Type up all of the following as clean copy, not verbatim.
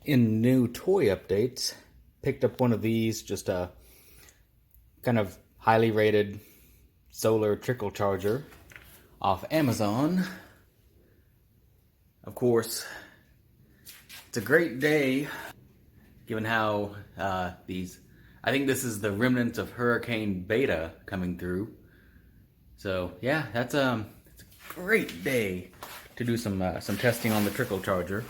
In new toy updates, picked up one of these, just a kind of highly rated solar trickle charger off Amazon. Of course, it's a great day given how I think this is the remnants of Hurricane Beta coming through. So yeah, it's a great day to do some testing on the trickle charger.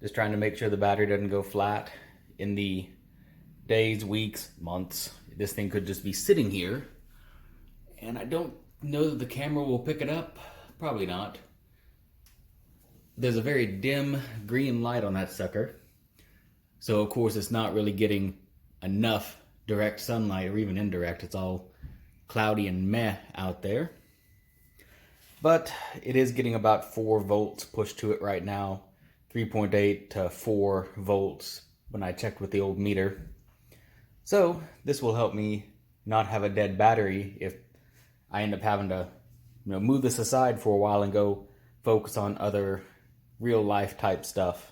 Just trying to make sure the battery doesn't go flat in the days, weeks, months. This thing could just be sitting here. And I don't know that the camera will pick it up. Probably not. There's a very dim green light on that sucker. So of course it's not really getting enough direct sunlight or even indirect. It's all cloudy and meh out there. But it is getting about 4 volts pushed to it right now. 3.8 to 4 volts when I checked with the old meter. So this will help me not have a dead battery if I end up having to move this aside for a while and go focus on other real life type stuff.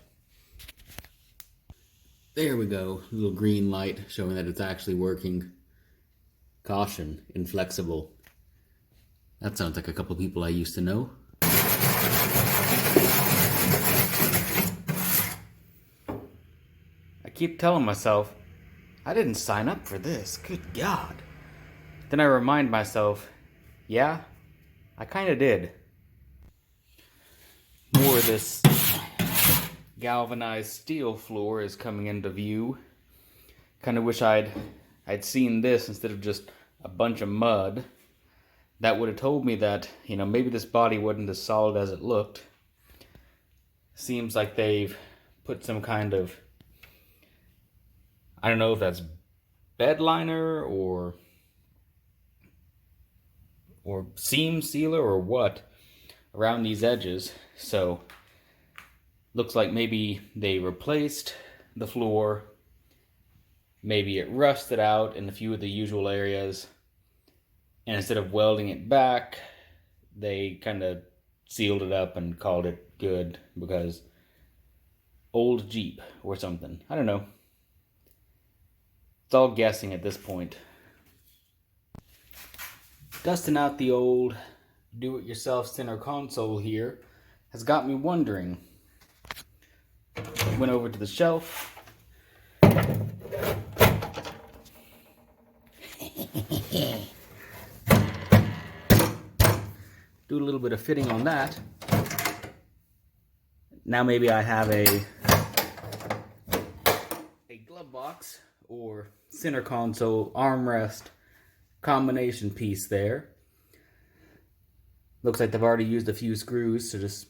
There we go, little green light showing that it's actually working. Caution, inflexible. That sounds like a couple people I used to know. I keep telling myself, I didn't sign up for this, good God. Then I remind myself, yeah, I kinda did. More of this galvanized steel floor is coming into view. Kinda wish I'd seen this instead of just a bunch of mud. That would have told me that, maybe this body wasn't as solid as it looked. Seems like they've put some kind of, I don't know if that's bed liner or seam sealer or what around these edges. So looks like maybe they replaced the floor. Maybe it rusted out in a few of the usual areas. And instead of welding it back, they kind of sealed it up and called it good because old Jeep or something. I don't know. It's all guessing at this point. Dusting out the old do-it-yourself center console here has got me wondering. Went over to the shelf. Do a little bit of fitting on that. Now maybe I have a glove box or center console armrest combination piece there. Looks like they've already used a few screws to just,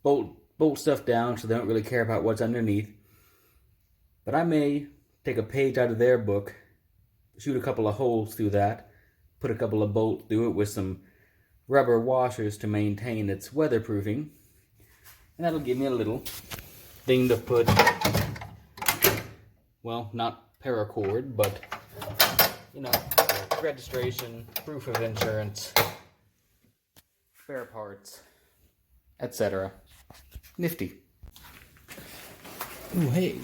bolt stuff down so they don't really care about what's underneath. But I may take a page out of their book, shoot a couple of holes through that, put a couple of bolts through it with some rubber washers to maintain its weatherproofing. And that'll give me a little thing to put, well, not paracord, but, registration, proof of insurance, spare parts, etc. Nifty. Ooh, hey,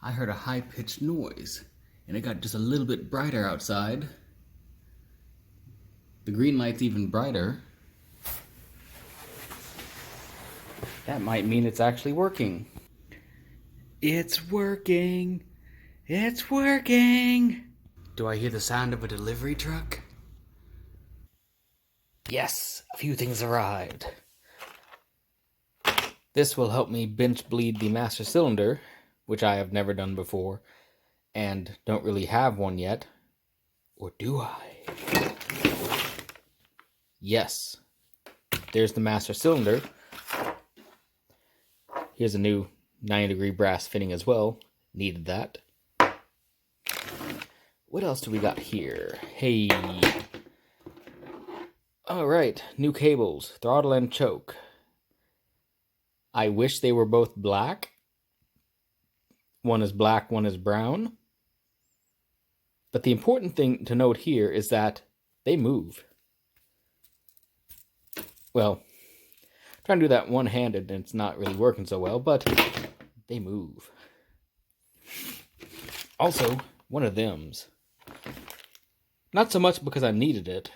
I heard a high-pitched noise, and it got just a little bit brighter outside. The green light's even brighter. That might mean it's actually working. It's working! It's working! Do I hear the sound of a delivery truck? Yes, a few things arrived. This will help me bench bleed the master cylinder, which I have never done before, and don't really have one yet. Or do I? Yes. There's the master cylinder. Here's a new 90-degree brass fitting as well. Needed that. What else do we got here? Hey. Alright, new cables. Throttle and choke. I wish they were both black. One is black, one is brown. But the important thing to note here is that they move. Well, trying to do that one-handed and it's not really working so well, but they move. Also, one of them's. Not so much because I needed it,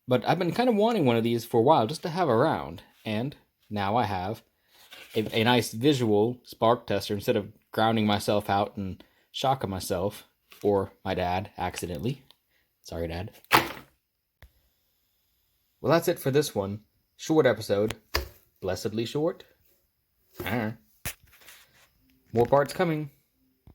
but I've been kind of wanting one of these for a while just to have around. And now I have a nice visual spark tester instead of grounding myself out and shocking myself, or my dad, accidentally. Sorry, Dad. Well, that's it for this one. Short episode. Blessedly short. More parts coming.